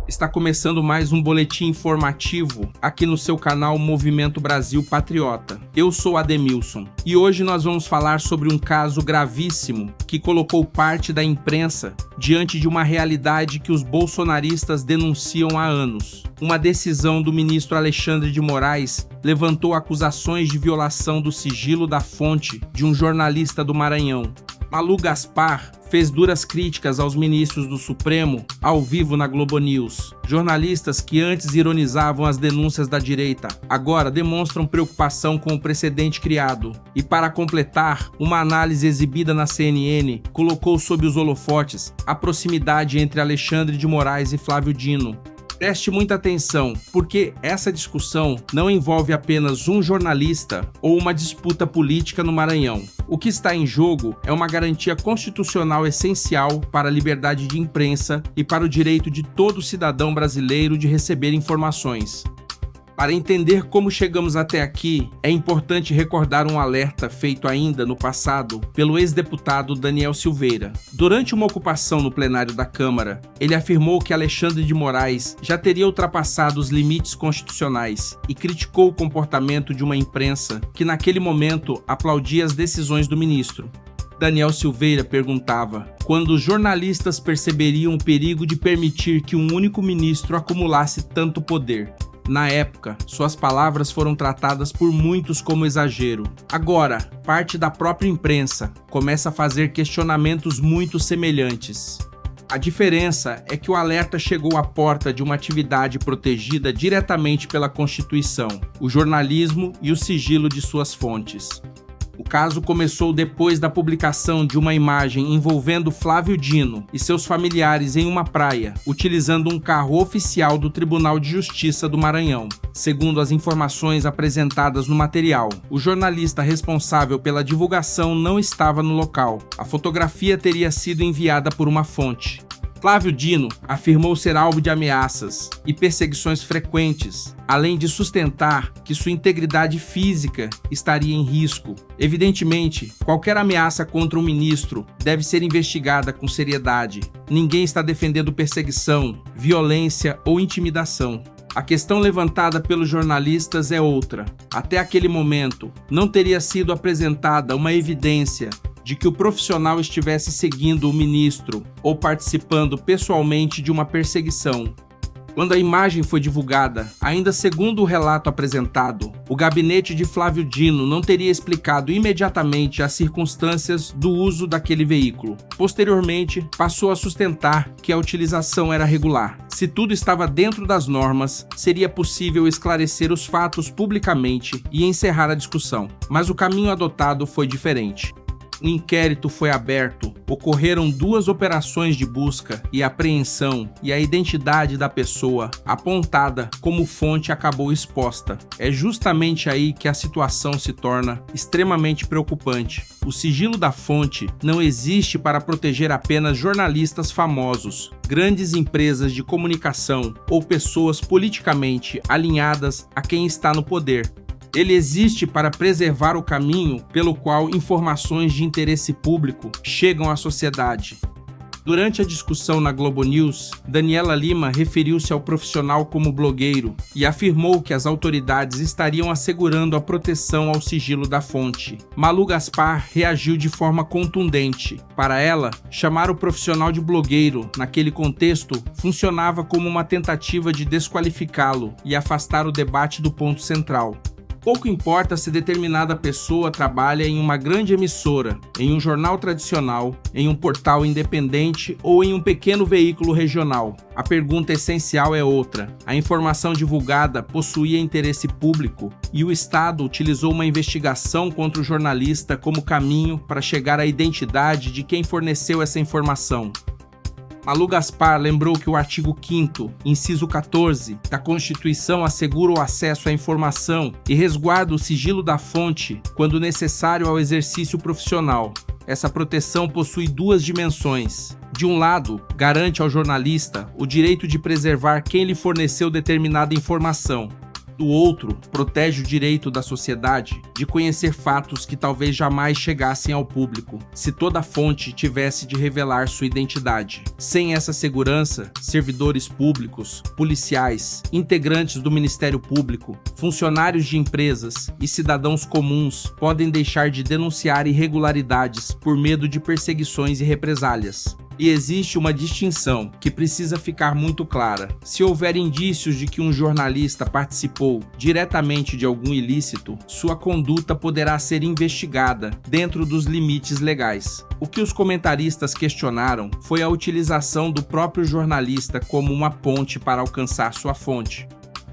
Está começando mais um boletim informativo aqui no seu canal Movimento Brasil Patriota. Eu sou Ademilson e hoje nós vamos falar sobre um caso gravíssimo que colocou parte da imprensa diante de uma realidade que os bolsonaristas denunciam há anos. Uma decisão do ministro Alexandre de Moraes levantou acusações de violação do sigilo da fonte de um jornalista do Maranhão. Malu Gaspar fez duras críticas aos ministros do Supremo ao vivo na Globo News. Jornalistas que antes ironizavam as denúncias da direita, agora demonstram preocupação com o precedente criado. E para completar, uma análise exibida na CNN colocou sob os holofotes a proximidade entre Alexandre de Moraes e Flávio Dino. Preste muita atenção, porque essa discussão não envolve apenas um jornalista ou uma disputa política no Maranhão. O que está em jogo é uma garantia constitucional essencial para a liberdade de imprensa e para o direito de todo cidadão brasileiro de receber informações. Para entender como chegamos até aqui, é importante recordar um alerta feito ainda no passado pelo ex-deputado Daniel Silveira. Durante uma ocupação no plenário da Câmara, ele afirmou que Alexandre de Moraes já teria ultrapassado os limites constitucionais e criticou o comportamento de uma imprensa que naquele momento aplaudia as decisões do ministro. Daniel Silveira perguntava quando os jornalistas perceberiam o perigo de permitir que um único ministro acumulasse tanto poder. Na época, suas palavras foram tratadas por muitos como exagero. Agora, parte da própria imprensa começa a fazer questionamentos muito semelhantes. A diferença é que o alerta chegou à porta de uma atividade protegida diretamente pela Constituição, o jornalismo e o sigilo de suas fontes. O caso começou depois da publicação de uma imagem envolvendo Flávio Dino e seus familiares em uma praia, utilizando um carro oficial do Tribunal de Justiça do Maranhão. Segundo as informações apresentadas no material, o jornalista responsável pela divulgação não estava no local. A fotografia teria sido enviada por uma fonte. Flávio Dino afirmou ser alvo de ameaças e perseguições frequentes, além de sustentar que sua integridade física estaria em risco. Evidentemente, qualquer ameaça contra um ministro deve ser investigada com seriedade. Ninguém está defendendo perseguição, violência ou intimidação. A questão levantada pelos jornalistas é outra. Até aquele momento, não teria sido apresentada uma evidência de que o profissional estivesse seguindo o ministro ou participando pessoalmente de uma perseguição. Quando a imagem foi divulgada, ainda segundo o relato apresentado, o gabinete de Flávio Dino não teria explicado imediatamente as circunstâncias do uso daquele veículo. Posteriormente, passou a sustentar que a utilização era regular. Se tudo estava dentro das normas, seria possível esclarecer os fatos publicamente e encerrar a discussão. Mas o caminho adotado foi diferente. Um inquérito foi aberto, ocorreram 2 operações de busca e apreensão e a identidade da pessoa apontada como fonte acabou exposta. É justamente aí que a situação se torna extremamente preocupante. O sigilo da fonte não existe para proteger apenas jornalistas famosos, grandes empresas de comunicação ou pessoas politicamente alinhadas a quem está no poder. Ele existe para preservar o caminho pelo qual informações de interesse público chegam à sociedade. Durante a discussão na Globo News, Daniela Lima referiu-se ao profissional como blogueiro e afirmou que as autoridades estariam assegurando a proteção ao sigilo da fonte. Malu Gaspar reagiu de forma contundente. Para ela, chamar o profissional de blogueiro, naquele contexto, funcionava como uma tentativa de desqualificá-lo e afastar o debate do ponto central. Pouco importa se determinada pessoa trabalha em uma grande emissora, em um jornal tradicional, em um portal independente ou em um pequeno veículo regional. A pergunta essencial é outra. A informação divulgada possuía interesse público e o Estado utilizou uma investigação contra o jornalista como caminho para chegar à identidade de quem forneceu essa informação. Malu Gaspar lembrou que o artigo 5º, inciso 14, da Constituição assegura o acesso à informação e resguarda o sigilo da fonte quando necessário ao exercício profissional. Essa proteção possui 2 dimensões. De um lado, garante ao jornalista o direito de preservar quem lhe forneceu determinada informação. Do outro, protege o direito da sociedade de conhecer fatos que talvez jamais chegassem ao público, se toda fonte tivesse de revelar sua identidade. Sem essa segurança, servidores públicos, policiais, integrantes do Ministério Público, funcionários de empresas e cidadãos comuns podem deixar de denunciar irregularidades por medo de perseguições e represálias. E existe uma distinção que precisa ficar muito clara. Se houver indícios de que um jornalista participou diretamente de algum ilícito, sua conduta poderá ser investigada dentro dos limites legais. O que os comentaristas questionaram foi a utilização do próprio jornalista como uma ponte para alcançar sua fonte.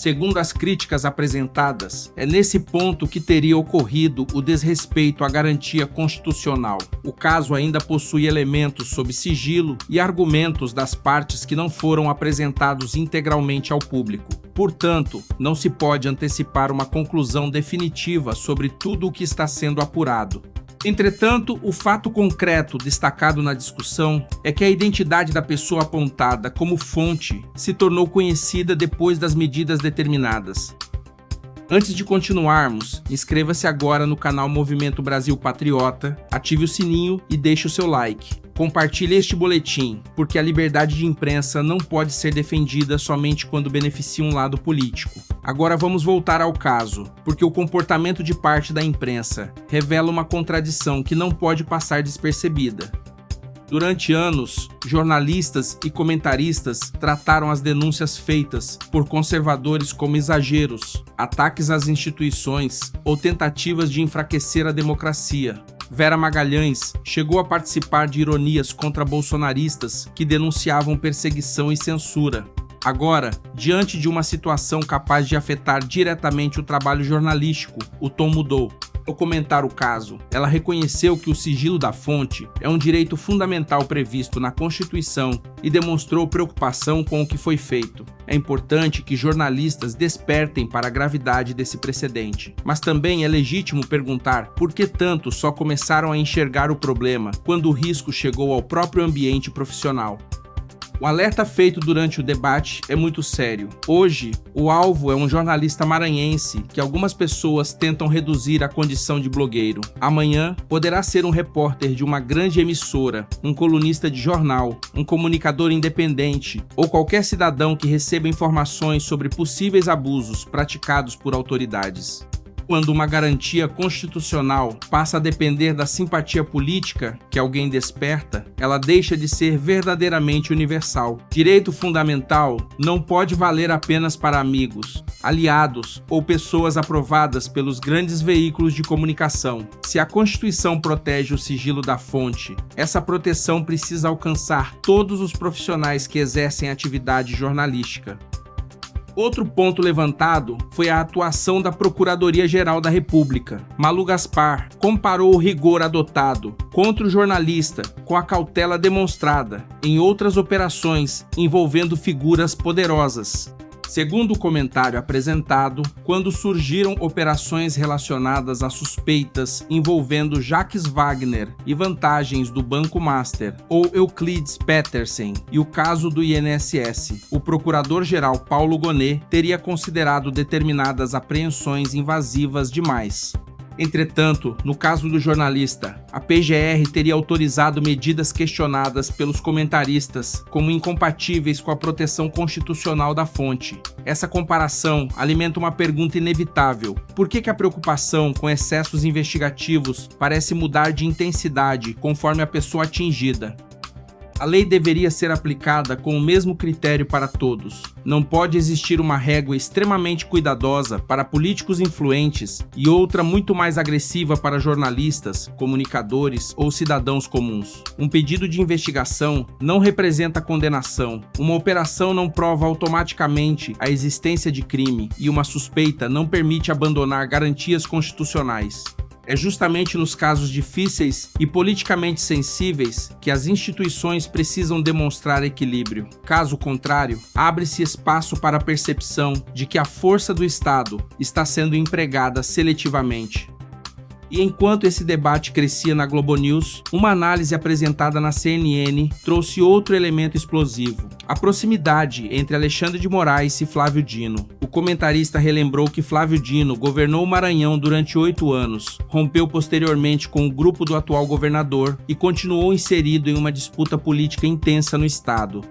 Segundo as críticas apresentadas, é nesse ponto que teria ocorrido o desrespeito à garantia constitucional. O caso ainda possui elementos sob sigilo e argumentos das partes que não foram apresentados integralmente ao público. Portanto, não se pode antecipar uma conclusão definitiva sobre tudo o que está sendo apurado. Entretanto, o fato concreto destacado na discussão é que a identidade da pessoa apontada como fonte se tornou conhecida depois das medidas determinadas. Antes de continuarmos, inscreva-se agora no canal Movimento Brasil Patriota, ative o sininho e deixe o seu like. Compartilhe este boletim, porque a liberdade de imprensa não pode ser defendida somente quando beneficia um lado político. Agora vamos voltar ao caso, porque o comportamento de parte da imprensa revela uma contradição que não pode passar despercebida. Durante anos, jornalistas e comentaristas trataram as denúncias feitas por conservadores como exageros, ataques às instituições ou tentativas de enfraquecer a democracia. Vera Magalhães chegou a participar de ironias contra bolsonaristas que denunciavam perseguição e censura. Agora, diante de uma situação capaz de afetar diretamente o trabalho jornalístico, o tom mudou. Ao comentar o caso, ela reconheceu que o sigilo da fonte é um direito fundamental previsto na Constituição e demonstrou preocupação com o que foi feito. É importante que jornalistas despertem para a gravidade desse precedente, mas também é legítimo perguntar por que tantos só começaram a enxergar o problema quando o risco chegou ao próprio ambiente profissional. O alerta feito durante o debate é muito sério. Hoje, o alvo é um jornalista maranhense que algumas pessoas tentam reduzir à condição de blogueiro. Amanhã, poderá ser um repórter de uma grande emissora, um colunista de jornal, um comunicador independente ou qualquer cidadão que receba informações sobre possíveis abusos praticados por autoridades. Quando uma garantia constitucional passa a depender da simpatia política que alguém desperta, ela deixa de ser verdadeiramente universal. Direito fundamental não pode valer apenas para amigos, aliados ou pessoas aprovadas pelos grandes veículos de comunicação. Se a Constituição protege o sigilo da fonte, essa proteção precisa alcançar todos os profissionais que exercem atividade jornalística. Outro ponto levantado foi a atuação da Procuradoria-Geral da República. Malu Gaspar comparou o rigor adotado contra o jornalista com a cautela demonstrada em outras operações envolvendo figuras poderosas. Segundo o comentário apresentado, quando surgiram operações relacionadas a suspeitas envolvendo Jacques Wagner e vantagens do Banco Master ou Euclides Petersen e o caso do INSS, o procurador-geral Paulo Gonet teria considerado determinadas apreensões invasivas demais. Entretanto, no caso do jornalista, a PGR teria autorizado medidas questionadas pelos comentaristas como incompatíveis com a proteção constitucional da fonte. Essa comparação alimenta uma pergunta inevitável: por que a preocupação com excessos investigativos parece mudar de intensidade conforme a pessoa atingida? A lei deveria ser aplicada com o mesmo critério para todos. Não pode existir uma régua extremamente cuidadosa para políticos influentes e outra muito mais agressiva para jornalistas, comunicadores ou cidadãos comuns. Um pedido de investigação não representa condenação. Uma operação não prova automaticamente a existência de crime e uma suspeita não permite abandonar garantias constitucionais. É justamente nos casos difíceis e politicamente sensíveis que as instituições precisam demonstrar equilíbrio. Caso contrário, abre-se espaço para a percepção de que a força do Estado está sendo empregada seletivamente. E enquanto esse debate crescia na Globo News, uma análise apresentada na CNN trouxe outro elemento explosivo: a proximidade entre Alexandre de Moraes e Flávio Dino. O comentarista relembrou que Flávio Dino governou o Maranhão durante 8 anos, rompeu posteriormente com o grupo do atual governador e continuou inserido em uma disputa política intensa no estado.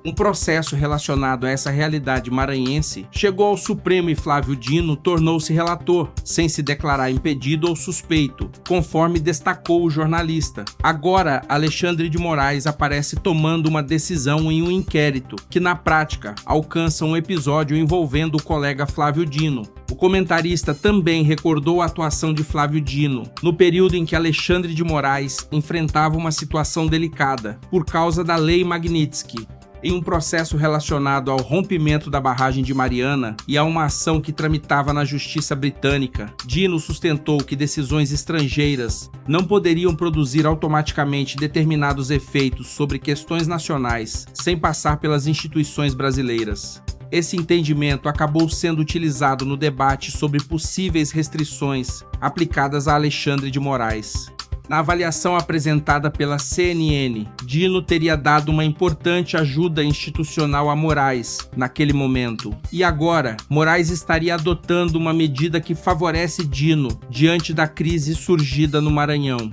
Um processo relacionado a essa realidade maranhense chegou ao Supremo e Flávio Dino tornou-se relator, sem se declarar impedido ou suspeito, conforme destacou o jornalista. Agora, Alexandre de Moraes aparece tomando uma decisão em um inquérito, que na prática alcança um episódio envolvendo o colega Flávio Dino. O comentarista também recordou a atuação de Flávio Dino no período em que Alexandre de Moraes enfrentava uma situação delicada por causa da Lei Magnitsky, em um processo relacionado ao rompimento da barragem de Mariana e a uma ação que tramitava na justiça britânica. Dino sustentou que decisões estrangeiras não poderiam produzir automaticamente determinados efeitos sobre questões nacionais sem passar pelas instituições brasileiras. Esse entendimento acabou sendo utilizado no debate sobre possíveis restrições aplicadas a Alexandre de Moraes. Na avaliação apresentada pela CNN, Dino teria dado uma importante ajuda institucional a Moraes naquele momento. E agora, Moraes estaria adotando uma medida que favorece Dino diante da crise surgida no Maranhão.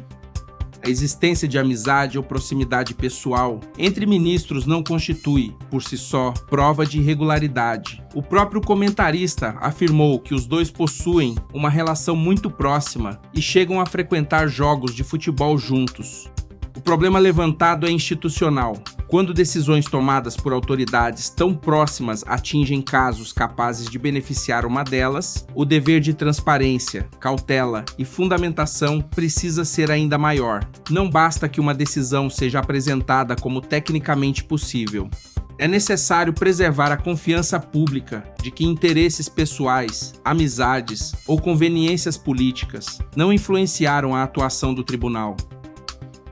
A existência de amizade ou proximidade pessoal entre ministros não constitui, por si só, prova de irregularidade. O próprio comentarista afirmou que os dois possuem uma relação muito próxima e chegam a frequentar jogos de futebol juntos. O problema levantado é institucional. Quando decisões tomadas por autoridades tão próximas atingem casos capazes de beneficiar uma delas, o dever de transparência, cautela e fundamentação precisa ser ainda maior. Não basta que uma decisão seja apresentada como tecnicamente possível. É necessário preservar a confiança pública de que interesses pessoais, amizades ou conveniências políticas não influenciaram a atuação do tribunal.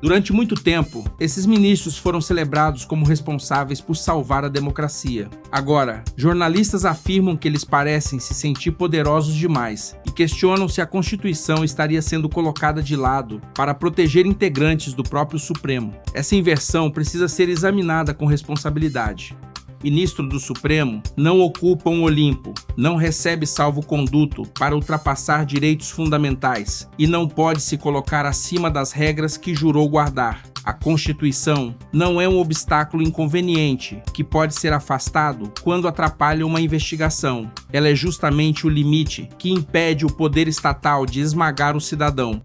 Durante muito tempo, esses ministros foram celebrados como responsáveis por salvar a democracia. Agora, jornalistas afirmam que eles parecem se sentir poderosos demais e questionam se a Constituição estaria sendo colocada de lado para proteger integrantes do próprio Supremo. Essa inversão precisa ser examinada com responsabilidade. Ministro do Supremo não ocupa um Olimpo, não recebe salvo-conduto para ultrapassar direitos fundamentais e não pode se colocar acima das regras que jurou guardar. A Constituição não é um obstáculo inconveniente que pode ser afastado quando atrapalha uma investigação. Ela é justamente o limite que impede o poder estatal de esmagar o cidadão.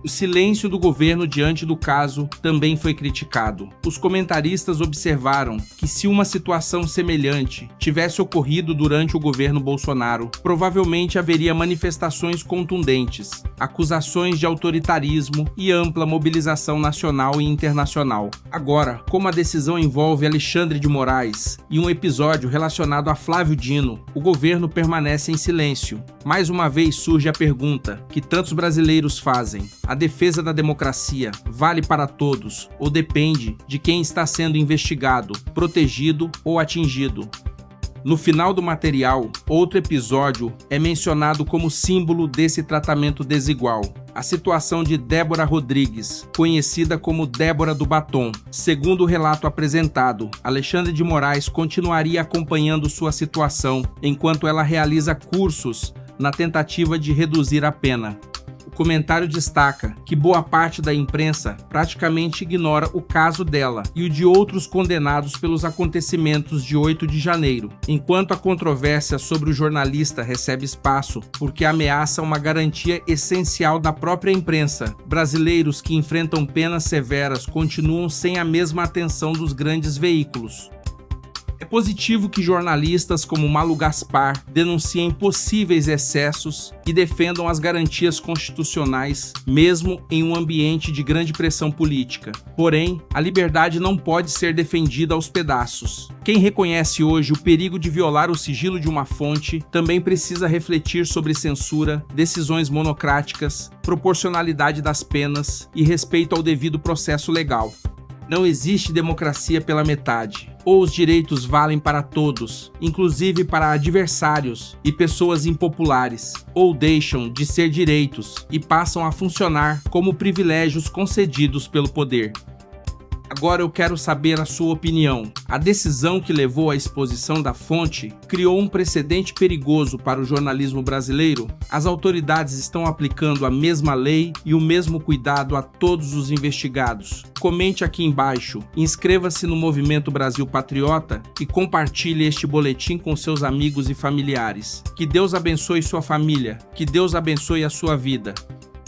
O silêncio do governo diante do caso também foi criticado. Os comentaristas observaram que se uma situação semelhante tivesse ocorrido durante o governo Bolsonaro, provavelmente haveria manifestações contundentes, acusações de autoritarismo e ampla mobilização nacional e internacional. Agora, como a decisão envolve Alexandre de Moraes e um episódio relacionado a Flávio Dino, o governo permanece em silêncio. Mais uma vez surge a pergunta que tantos brasileiros fazem: a defesa da democracia vale para todos ou depende de quem está sendo investigado, protegido ou atingido? No final do material, outro episódio é mencionado como símbolo desse tratamento desigual: a situação de Débora Rodrigues, conhecida como Débora do Batom. Segundo o relato apresentado, Alexandre de Moraes continuaria acompanhando sua situação enquanto ela realiza cursos na tentativa de reduzir a pena. O comentário destaca que boa parte da imprensa praticamente ignora o caso dela e o de outros condenados pelos acontecimentos de 8 de janeiro, enquanto a controvérsia sobre o jornalista recebe espaço porque ameaça uma garantia essencial da própria imprensa. Brasileiros que enfrentam penas severas continuam sem a mesma atenção dos grandes veículos. É positivo que jornalistas como Malu Gaspar denunciem possíveis excessos e defendam as garantias constitucionais, mesmo em um ambiente de grande pressão política. Porém, a liberdade não pode ser defendida aos pedaços. Quem reconhece hoje o perigo de violar o sigilo de uma fonte também precisa refletir sobre censura, decisões monocráticas, proporcionalidade das penas e respeito ao devido processo legal. Não existe democracia pela metade. Ou os direitos valem para todos, inclusive para adversários e pessoas impopulares, ou deixam de ser direitos e passam a funcionar como privilégios concedidos pelo poder. Agora eu quero saber a sua opinião. A decisão que levou à exposição da fonte criou um precedente perigoso para o jornalismo brasileiro? As autoridades estão aplicando a mesma lei e o mesmo cuidado a todos os investigados? Comente aqui embaixo, inscreva-se no Movimento Brasil Patriota e compartilhe este boletim com seus amigos e familiares. Que Deus abençoe sua família, que Deus abençoe a sua vida.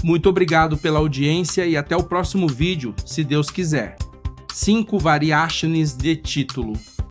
Muito obrigado pela audiência e até o próximo vídeo, se Deus quiser. 5 variações de título.